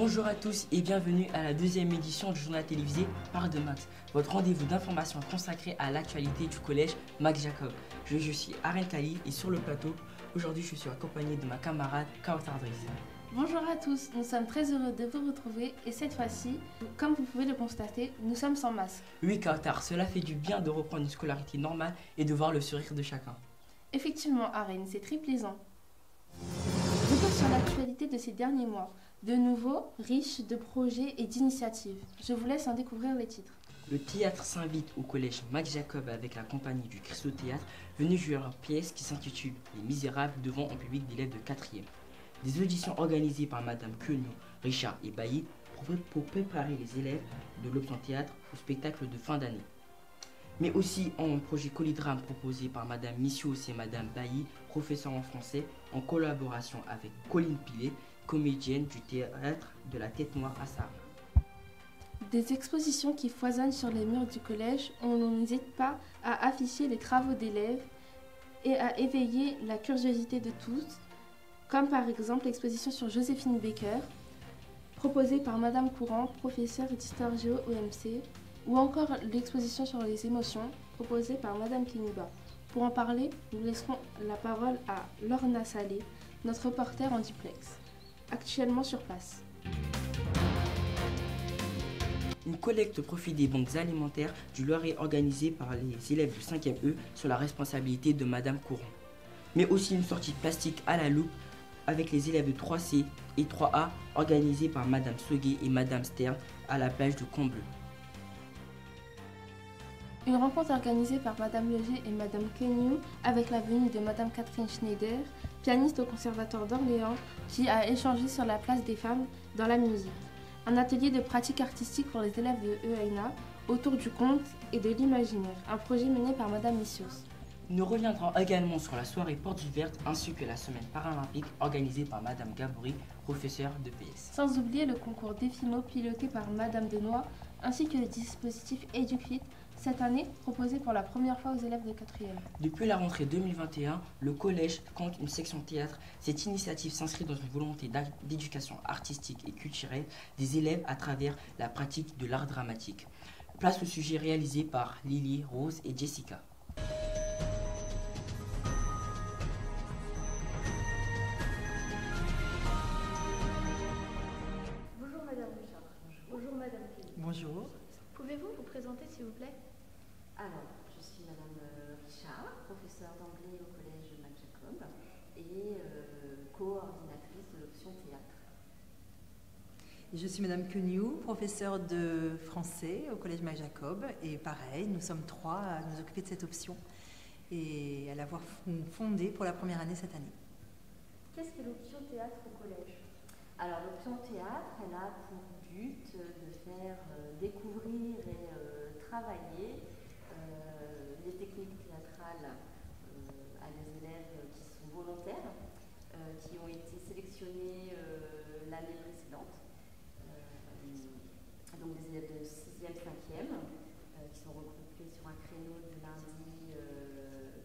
Bonjour à tous et bienvenue à la deuxième édition du journal télévisé Parle de Max, votre rendez-vous d'information consacré à l'actualité du collège Max Jacob. Je suis Aren Kali et sur le plateau, aujourd'hui je suis accompagné de ma camarade Kautar Driss. Bonjour à tous, nous sommes très heureux de vous retrouver et cette fois-ci, comme vous pouvez le constater, nous sommes sans masque. Oui Kautar, cela fait du bien de reprendre une scolarité normale et de voir le sourire de chacun. Effectivement Aren, c'est très plaisant. Retour sur l'actualité de ces derniers mois, de nouveau riche de projets et d'initiatives. Je vous laisse en découvrir les titres. Le théâtre s'invite au collège Max Jacob avec la compagnie du Christo Théâtre, venue jouer leur pièce qui s'intitule Les Misérables devant un public d'élèves de 4e. Des auditions organisées par Madame Queneau, Richard et Bailly pour préparer les élèves de l'option théâtre au spectacle de fin d'année. Mais aussi un projet Colidrame proposé par Madame Missios et Madame Bailly, professeure en français, en collaboration avec Colline Pilet, comédienne du théâtre de la Tête Noire à Sarre. Des expositions qui foisonnent sur les murs du collège, on n'hésite pas à afficher les travaux d'élèves et à éveiller la curiosité de tous, comme par exemple l'exposition sur Joséphine Baker, proposée par Madame Courant, professeure d'histoire géo OMC, ou encore l'exposition sur les émotions, proposée par Madame Keniba. Pour en parler, nous laisserons la parole à Lorna Salé, notre reporter en duplex, actuellement sur place. Une collecte au profit des banques alimentaires du Loiret est organisée par les élèves du 5e E sur la responsabilité de Madame Courant. Mais aussi une sortie plastique à la loupe avec les élèves de 3C et 3A organisée par Madame Soguet et Madame Stern à la plage de Combleu. Une rencontre organisée par Madame Leger et Madame Queneau avec la venue de Madame Catherine Schneider, pianiste au Conservatoire d'Orléans, qui a échangé sur la place des femmes dans la musique. Un atelier de pratique artistique pour les élèves de EAINA autour du conte et de l'imaginaire, un projet mené par Madame Missios. Nous reviendrons également sur la soirée portes ouvertes ainsi que la semaine paralympique organisée par Madame Gabouri, professeure de PS. Sans oublier le concours Défimo piloté par Madame Denoy ainsi que le dispositif EduFit cette année proposé pour la première fois aux élèves de 4e. Depuis la rentrée 2021, le collège compte une section théâtre. Cette initiative s'inscrit dans une volonté d'éducation artistique et culturelle des élèves à travers la pratique de l'art dramatique. Place au sujet réalisé par Lily, Rose et Jessica. Bonjour Madame Richard. Bonjour Madame Kelly. Bonjour. Pouvez-vous vous présenter s'il vous plaît? Alors, je suis Madame Richard, professeure d'anglais au collège Max Jacob et coordinatrice de l'option théâtre. Et je suis Madame Queneau, professeure de français au collège Max Jacob. Et pareil, nous sommes trois à nous occuper de cette option et à l'avoir fondée pour la première année cette année. Qu'est-ce que l'option théâtre au collège? Alors, l'option théâtre, elle a pour but de faire découvrir et travailler les techniques théâtrales à des élèves qui sont volontaires, qui ont été sélectionnés l'année précédente. Donc des élèves de 6e, 5e, qui sont regroupés sur un créneau du lundi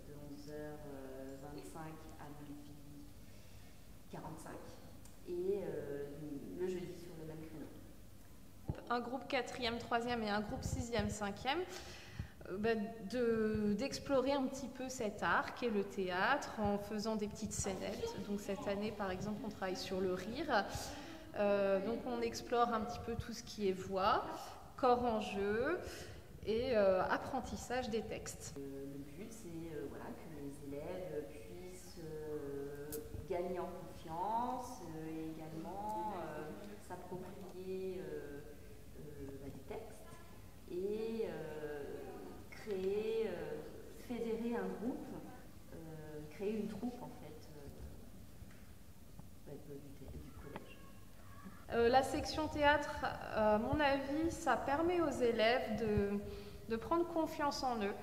de 11h25 à midi 45 et le jeudi sur le même créneau. Un groupe 4e, 3e et un groupe 6e, 5e, d'explorer un petit peu cet art qu'est le théâtre en faisant des petites scénettes. Donc cette année par exemple on travaille sur le rire, donc on explore un petit peu tout ce qui est voix, corps en jeu et apprentissage des textes. Le but c'est voilà, que les élèves puissent gagner en confiance et également s'approprier des textes et créer, fédérer un groupe, créer une troupe en fait du collège. La section théâtre, à mon avis, ça permet aux élèves de prendre confiance en eux,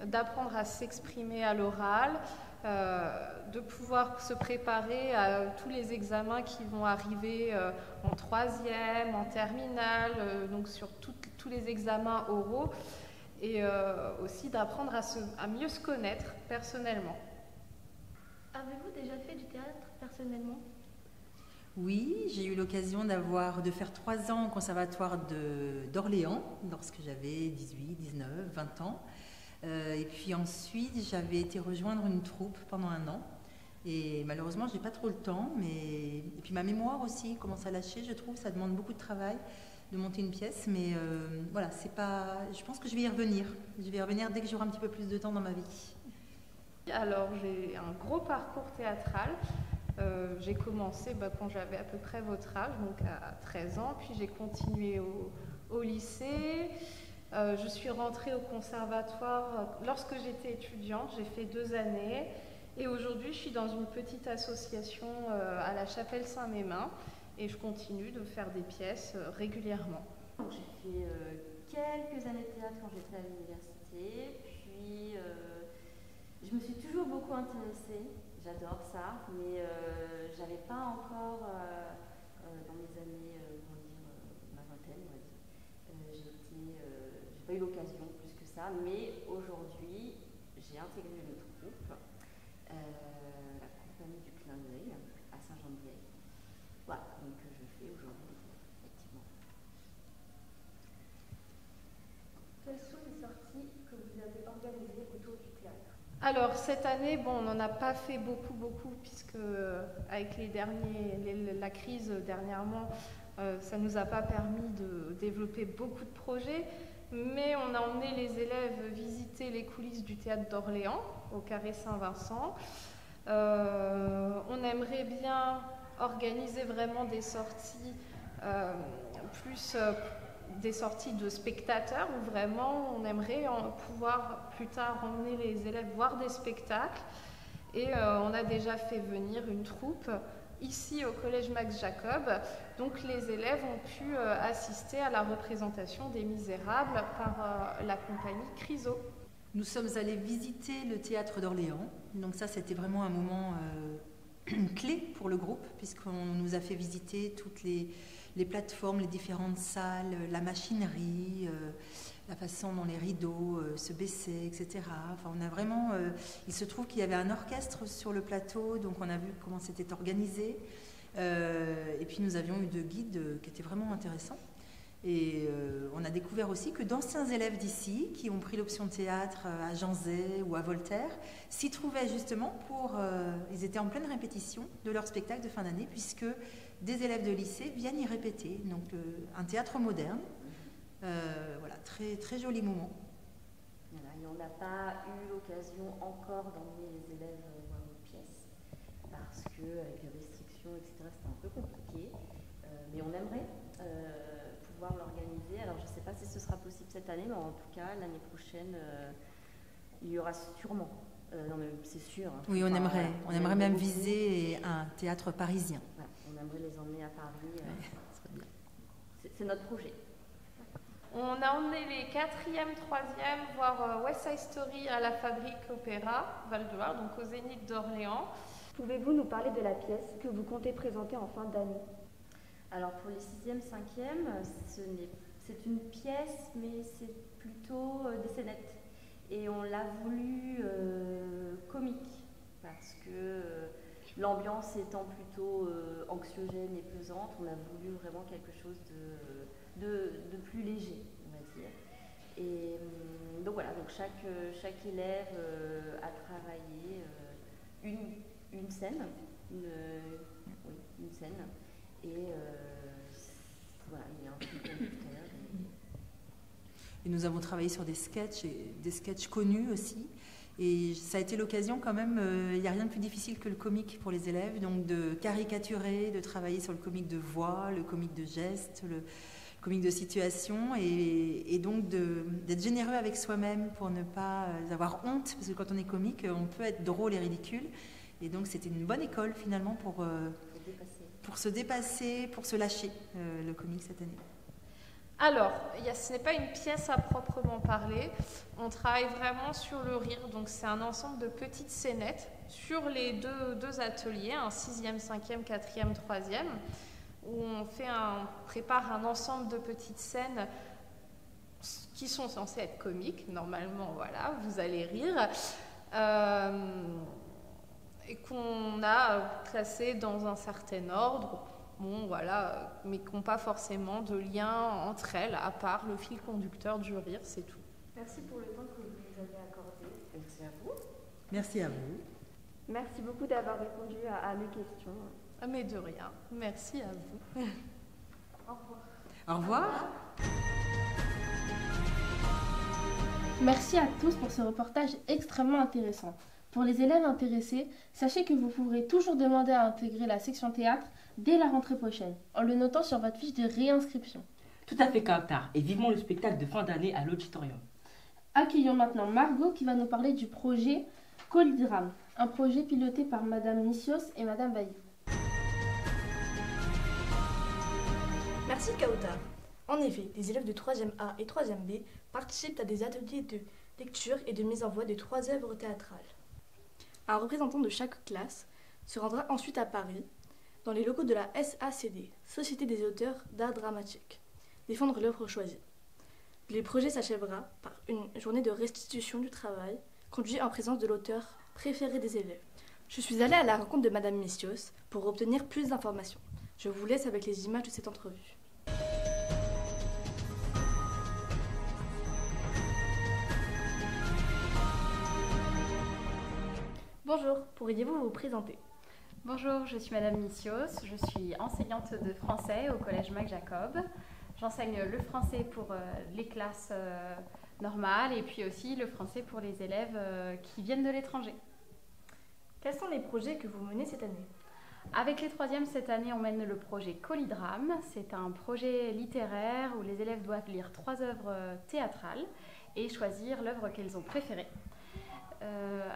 d'apprendre à s'exprimer à l'oral, de pouvoir se préparer à tous les examens qui vont arriver en 3e, en terminale, donc sur tous les examens oraux, et aussi d'apprendre à mieux se connaître personnellement. Avez-vous déjà fait du théâtre personnellement? Oui, j'ai eu l'occasion de faire 3 ans au conservatoire d'Orléans, lorsque j'avais 18, 19, 20 ans. Et puis ensuite, j'avais été rejoindre une troupe pendant 1 an. Et malheureusement, je n'ai pas trop le temps. Et puis ma mémoire aussi commence à lâcher, je trouve. Ça demande beaucoup de travail de monter une pièce. Mais voilà, c'est pas... je pense que je vais y revenir. Je vais y revenir dès que j'aurai un petit peu plus de temps dans ma vie. Alors, j'ai un gros parcours théâtral. J'ai commencé quand j'avais à peu près votre âge, donc à 13 ans, puis j'ai continué au lycée. Je suis rentrée au conservatoire lorsque j'étais étudiante, j'ai fait 2 années et aujourd'hui je suis dans une petite association à la Chapelle Saint-Mémin et je continue de faire des pièces régulièrement. J'ai fait quelques années de théâtre quand j'étais à l'université, puis je me suis toujours beaucoup intéressée. J'adore ça, mais j'avais pas encore, dans mes années, ma vingtaine, on va dire, j'ai pas eu l'occasion plus que ça, mais aujourd'hui, j'ai intégré une troupe, la compagnie du Clin d'œil, à Saint-Jean-de-Vieille. Voilà, donc je fais aujourd'hui, effectivement. Quelles sont les sorties que vous avez organisées autour du théâtre? Alors cette année, on n'en a pas fait beaucoup, puisque avec la crise dernièrement, ça ne nous a pas permis de développer beaucoup de projets, mais on a emmené les élèves visiter les coulisses du théâtre d'Orléans, au Carré Saint-Vincent. On aimerait bien organiser vraiment des sorties des sorties de spectateurs où vraiment on aimerait pouvoir plus tard emmener les élèves voir des spectacles et on a déjà fait venir une troupe ici au collège Max Jacob, donc les élèves ont pu assister à la représentation des Misérables par la compagnie Chryso. Nous sommes allés visiter le théâtre d'Orléans, donc ça c'était vraiment un moment clé pour le groupe puisqu'on nous a fait visiter toutes les plateformes, les différentes salles, la machinerie, la façon dont les rideaux se baissaient, etc. Enfin, on a vraiment, il se trouve qu'il y avait un orchestre sur le plateau, donc on a vu comment c'était organisé. Et puis nous avions eu 2 guides qui étaient vraiment intéressants. Et on a découvert aussi que d'anciens élèves d'ici, qui ont pris l'option théâtre à Janzay ou à Voltaire, s'y trouvaient justement ils étaient en pleine répétition de leur spectacle de fin d'année, puisque des élèves de lycée viennent y répéter. Donc un théâtre moderne. Voilà, très, très joli moment. Voilà, et on n'a pas eu l'occasion encore d'emmener les élèves voir nos pièces, parce qu'avec les restrictions, etc., c'était un peu compliqué. Mais on aimerait pouvoir l'organiser. Alors je ne sais pas si ce sera possible cette année, mais en tout cas, l'année prochaine, il y aura sûrement. Non, mais c'est sûr. Hein, oui, on aimerait même viser un théâtre parisien. Ouais, on aimerait les emmener à Paris. Ouais, c'est notre projet. On a emmené les 4e, 3e voir West Side Story à la Fabrique Opéra, Val-de-Loire, donc au Zénith d'Orléans. Pouvez-vous nous parler de la pièce que vous comptez présenter en fin d'année? Alors pour les 6e, 5e, c'est une pièce, mais c'est plutôt des scénettes. Et on l'a voulu comique, parce que l'ambiance étant plutôt anxiogène et pesante, on a voulu vraiment quelque chose de plus léger, on va dire. Et donc voilà, donc chaque élève a travaillé une scène, une scène, et voilà, il y a un fil conducteur. Et nous avons travaillé sur des sketchs connus aussi. Et ça a été l'occasion quand même, il n'y a rien de plus difficile que le comique pour les élèves, donc de caricaturer, de travailler sur le comique de voix, le comique de geste, le comique de situation, et donc d'être généreux avec soi-même pour ne pas avoir honte, parce que quand on est comique, on peut être drôle et ridicule. Et donc c'était une bonne école finalement pour se dépasser, pour se lâcher, le comique cette année. Alors, ce n'est pas une pièce à proprement parler, on travaille vraiment sur le rire, donc c'est un ensemble de petites scénettes sur les deux ateliers, un 6e, 5e, 4e, 3e, où on prépare un ensemble de petites scènes qui sont censées être comiques, normalement, voilà, vous allez rire, et qu'on a classées dans un certain ordre. bon, voilà, mais qui n'ont pas forcément de lien entre elles, à part le fil conducteur du rire, c'est tout. Merci pour le temps que vous nous avez accordé. Merci à vous. Merci à vous. Merci beaucoup d'avoir répondu à mes questions. Ah, mais de rien, merci à vous. Au revoir. Au revoir. Merci à tous pour ce reportage extrêmement intéressant. Pour les élèves intéressés, sachez que vous pourrez toujours demander à intégrer la section théâtre dès la rentrée prochaine, en le notant sur votre fiche de réinscription. Tout à fait, Kautar, et vivement le spectacle de fin d'année à l'auditorium. Accueillons maintenant Margot qui va nous parler du projet Colidrame, un projet piloté par Madame Nissios et Madame Bailly. Merci Kautar. En effet, les élèves de 3e A et 3e B participent à des ateliers de lecture et de mise en voix de 3 œuvres théâtrales. Un représentant de chaque classe se rendra ensuite à Paris, dans les locaux de la SACD, Société des auteurs d'art dramatique, défendre l'œuvre choisie. Le projet s'achèvera par une journée de restitution du travail, conduit en présence de l'auteur préféré des élèves. Je suis allée à la rencontre de Madame Nissios pour obtenir plus d'informations. Je vous laisse avec les images de cette entrevue. Bonjour, pourriez-vous vous présenter? Bonjour, je suis Madame Nissios, je suis enseignante de français au Collège Mac Jacob. J'enseigne le français pour les classes normales et puis aussi le français pour les élèves qui viennent de l'étranger. Quels sont les projets que vous menez cette année? Avec les 3e, cette année, on mène le projet Colidrame. C'est un projet littéraire où les élèves doivent lire 3 œuvres théâtrales et choisir l'œuvre qu'elles ont préférée.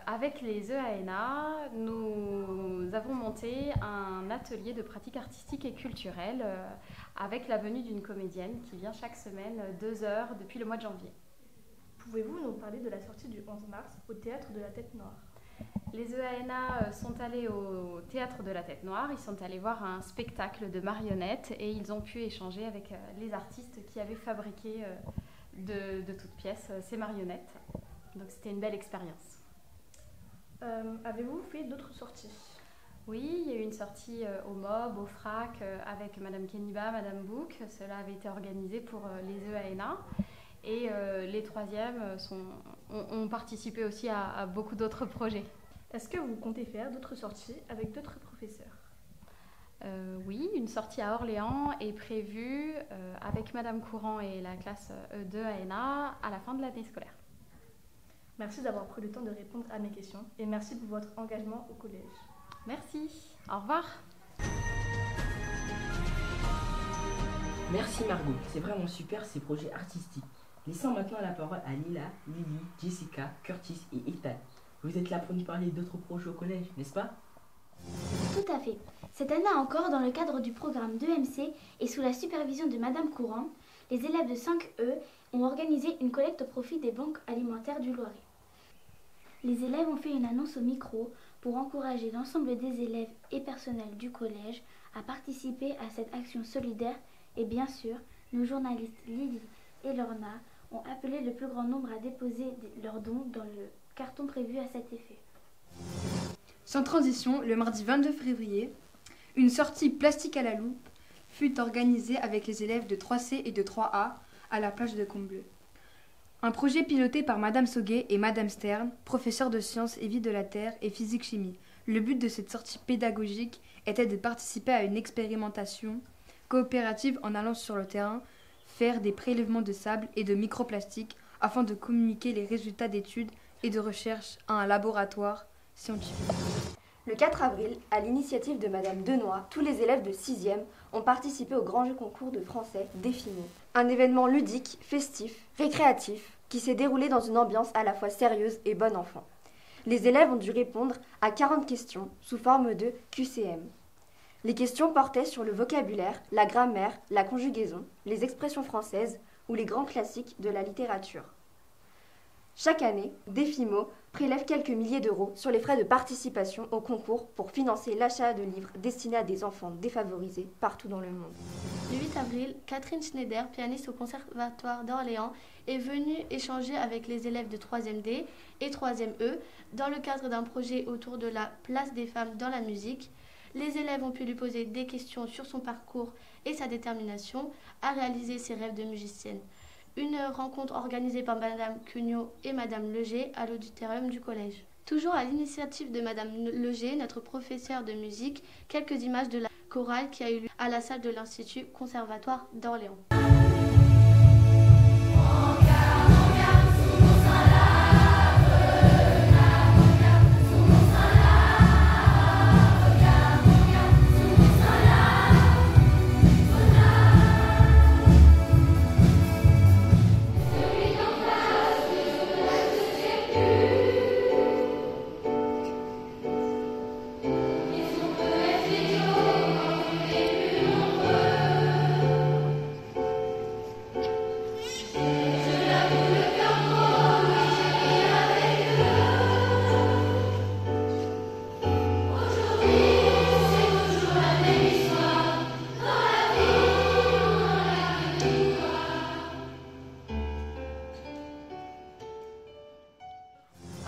Avec les EANA, nous avons monté un atelier de pratique artistique et culturelle avec la venue d'une comédienne qui vient chaque semaine 2 heures depuis le mois de janvier. Pouvez-vous nous parler de la sortie du 11 mars au Théâtre de la Tête Noire? Les EANA sont allés au Théâtre de la Tête Noire, ils sont allés voir un spectacle de marionnettes et ils ont pu échanger avec les artistes qui avaient fabriqué de toutes pièces ces marionnettes. Donc c'était une belle expérience. Avez-vous fait d'autres sorties? Oui, il y a eu une sortie au MOB, au FRAC, avec Madame Keniba, Madame Bouk. Cela avait été organisé pour les EANA. Et les 3e ont participé aussi à beaucoup d'autres projets. Est-ce que vous comptez faire d'autres sorties avec d'autres professeurs? Oui, une sortie à Orléans est prévue avec Madame Courant et la classe E2ANA à la fin de l'année scolaire. Merci d'avoir pris le temps de répondre à mes questions et merci pour votre engagement au collège. Merci, au revoir. Merci Margot, c'est vraiment super ces projets artistiques. Laissons maintenant la parole à Lila, Lily, Jessica, Curtis et Ethan. Vous êtes là pour nous parler d'autres projets au collège, n'est-ce pas? Tout à fait. Cette année encore, dans le cadre du programme 2MC et sous la supervision de Madame Courant, les élèves de 5E ont organisé une collecte au profit des banques alimentaires du Loiret. Les élèves ont fait une annonce au micro pour encourager l'ensemble des élèves et personnels du collège à participer à cette action solidaire et bien sûr, nos journalistes Lily et Lorna ont appelé le plus grand nombre à déposer leurs dons dans le carton prévu à cet effet. Sans transition, le mardi 22 février, une sortie plastique à la loupe fut organisée avec les élèves de 3C et de 3A à la plage de Combloux. Un projet piloté par Madame Sauguet et Madame Stern, professeurs de sciences et vie de la Terre et physique-chimie. Le but de cette sortie pédagogique était de participer à une expérimentation coopérative en allant sur le terrain faire des prélèvements de sable et de microplastiques afin de communiquer les résultats d'études et de recherche à un laboratoire scientifique. Le 4 avril, à l'initiative de Madame Denoy, tous les élèves de 6e ont participé au grand jeu concours de français Défimo. Un événement ludique, festif, récréatif, qui s'est déroulé dans une ambiance à la fois sérieuse et bon enfant. Les élèves ont dû répondre à 40 questions sous forme de QCM. Les questions portaient sur le vocabulaire, la grammaire, la conjugaison, les expressions françaises ou les grands classiques de la littérature. Chaque année, Défimo prélève quelques milliers d'euros sur les frais de participation au concours pour financer l'achat de livres destinés à des enfants défavorisés partout dans le monde. Le 8 avril, Catherine Schneider, pianiste au Conservatoire d'Orléans, est venue échanger avec les élèves de 3e D et 3e E dans le cadre d'un projet autour de la place des femmes dans la musique. Les élèves ont pu lui poser des questions sur son parcours et sa détermination à réaliser ses rêves de musicienne. Une rencontre organisée par Madame Cugnot et Madame Leger à l'auditorium du collège. Toujours à l'initiative de Madame Leger, notre professeure de musique, quelques images de la chorale qui a eu lieu à la salle de l'Institut Conservatoire d'Orléans.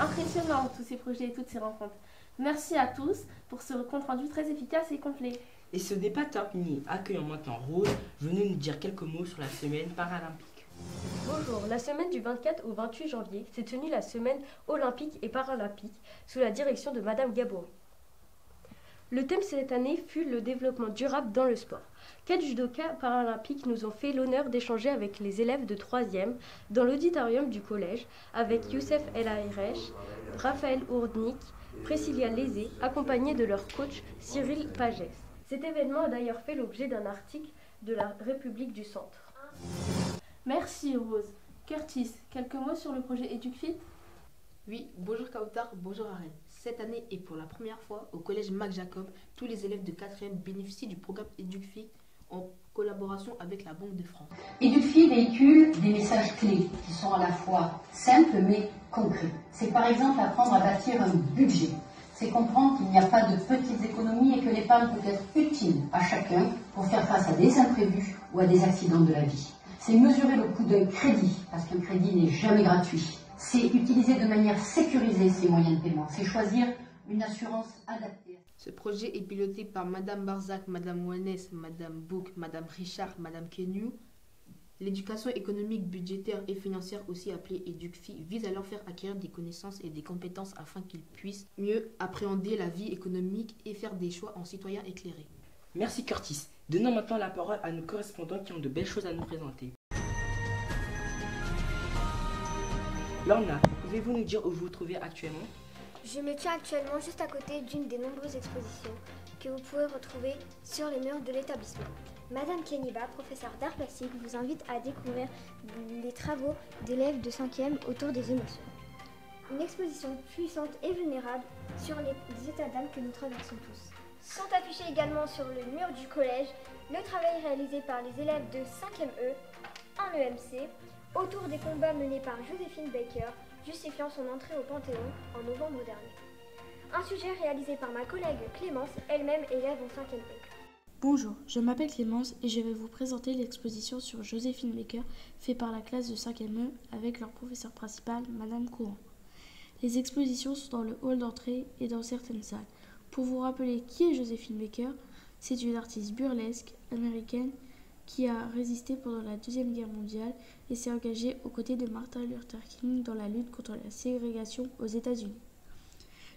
Impressionnant tous ces projets et toutes ces rencontres. Merci à tous pour ce compte rendu très efficace et complet. Et ce n'est pas terminé. Accueillons maintenant Rose, venue nous dire quelques mots sur la semaine paralympique. Bonjour, la semaine du 24 au 28 janvier s'est tenue la semaine olympique et paralympique sous la direction de Madame Gabory. Le thème cette année fut le développement durable dans le sport. 4 judokas paralympiques nous ont fait l'honneur d'échanger avec les élèves de 3e dans l'auditorium du collège avec Youssef El Aïresh, Raphaël Ourdnik, Priscilla Lézé, accompagnés de leur coach Cyril Pagès. Cet événement a d'ailleurs fait l'objet d'un article de la République du Centre. Merci Rose. Curtis, quelques mots sur le projet EducFit? Oui, bonjour Kautar, bonjour Arène. Cette année et pour la première fois au collège Mac Jacob, tous les élèves de 4e bénéficient du programme EducFit en collaboration avec la Banque de France. EducFit véhicule des messages clés qui sont à la fois simples mais concrets. C'est par exemple apprendre à bâtir un budget. C'est comprendre qu'il n'y a pas de petites économies et que l'épargne peut être utile à chacun pour faire face à des imprévus ou à des accidents de la vie. C'est mesurer le coût d'un crédit, parce qu'un crédit n'est jamais gratuit. C'est utiliser de manière sécurisée ces moyens de paiement. C'est choisir une assurance adaptée. Ce projet est piloté par Madame Barzac, Madame Ouanès, Madame Bouk, Madame Richard, Madame Kenyou. L'éducation économique, budgétaire et financière, aussi appelée EducFi, vise à leur faire acquérir des connaissances et des compétences afin qu'ils puissent mieux appréhender la vie économique et faire des choix en citoyens éclairés. Merci Curtis. Donnons maintenant la parole à nos correspondants qui ont de belles choses à nous présenter. Lorna, pouvez-vous nous dire où vous vous trouvez actuellement? Je me tiens actuellement juste à côté d'une des nombreuses expositions que vous pouvez retrouver sur les murs de l'établissement. Madame Keniba, professeure d'art plastique, vous invite à découvrir les travaux d'élèves de 5e autour des émotions. Une exposition puissante et vulnérable sur les états d'âme que nous traversons tous. Sont affichés également sur le mur du collège le travail réalisé par les élèves de 5e E en EMC autour des combats menés par Joséphine Baker, justifiant son entrée au Panthéon en novembre dernier. Un sujet réalisé par ma collègue Clémence, elle-même élève en 5e E. Bonjour, je m'appelle Clémence et je vais vous présenter l'exposition sur Joséphine Baker faite par la classe de 5e E avec leur professeur principal, Madame Courant. Les expositions sont dans le hall d'entrée et dans certaines salles. Pour vous rappeler qui est Joséphine Baker, c'est une artiste burlesque américaine qui a résisté pendant la Deuxième Guerre mondiale et s'est engagée aux côtés de Martin Luther King dans la lutte contre la ségrégation aux États-Unis.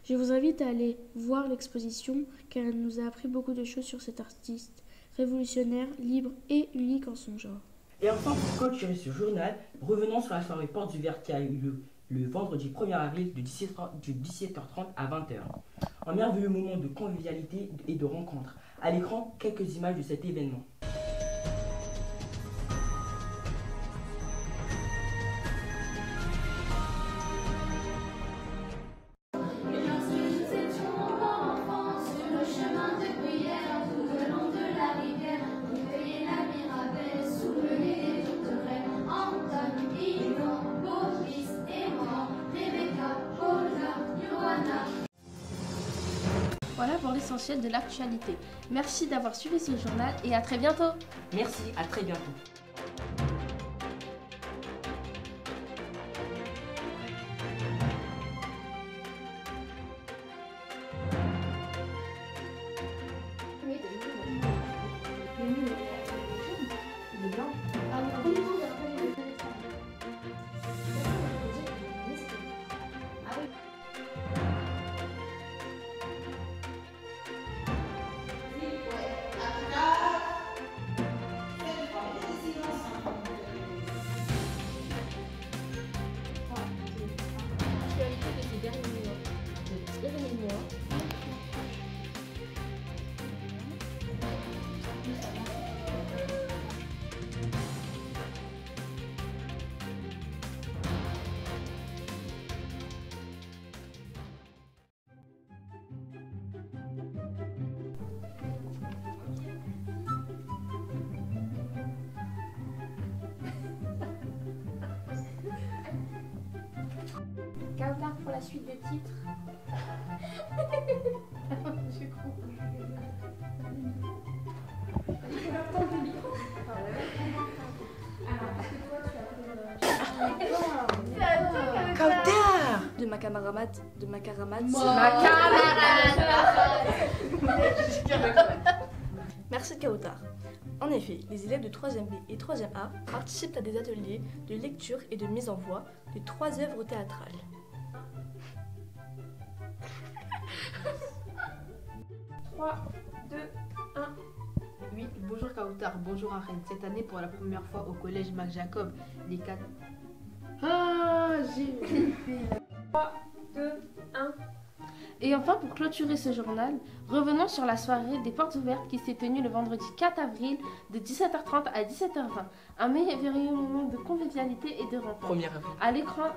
Je vous invite à aller voir l'exposition car elle nous a appris beaucoup de choses sur cet artiste révolutionnaire, libre et unique en son genre. Et enfin, pour clôturer ce journal, revenons sur la soirée Porte Ouverte qui a eu lieu le vendredi 1er avril de 17h30 à 20h. Un merveilleux moment de convivialité et de rencontre. À l'écran, quelques images de cet événement. Voilà pour l'essentiel de l'actualité. Merci d'avoir suivi ce journal et à très bientôt. Merci, à très bientôt. suite des titres. J'ai compris. Il faut leur temps de lire. Alors, est-ce que toi, tu as Kautar! De ma camarade. Merci Kautar. En effet, les élèves de 3e B et 3e A participent à des ateliers de lecture et de mise en voix de 3 œuvres théâtrales. 3, 2, 1. Oui, bonjour Kautar, bonjour Arène. Cette année, pour la première fois au collège Mac Jacob, les 4... Ah, j'ai fait 3, 2, 1. Et enfin, pour clôturer ce journal, revenons sur la soirée des portes ouvertes qui s'est tenue le vendredi 4 avril de 17h30 à 17h20. Un merveilleux moment de convivialité et de rencontre. 1er avril. À l'écran...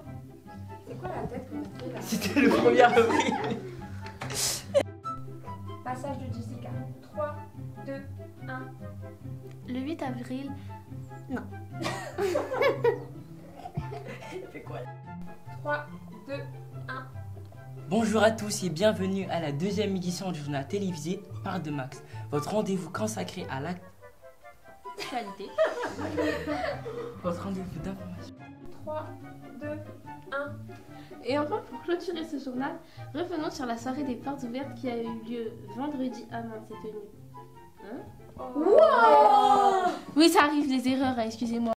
C'est quoi la tête qu'on a fait là? C'était le 1er avril. Passage de Jessica. 3, 2, 1. Le 8 avril... Non. Fais quoi? 3, 2, 1. Bonjour à tous et bienvenue à la deuxième édition du journal télévisé Part de Max, votre rendez-vous consacré à l'actualité, votre rendez-vous d'information. 3, 2, 1. Et enfin, pour clôturer ce journal, revenons sur la soirée des portes ouvertes qui a eu lieu vendredi. Ah non, c'est tenu. Hein? Wow! Oui, ça arrive, des erreurs, hein, excusez-moi.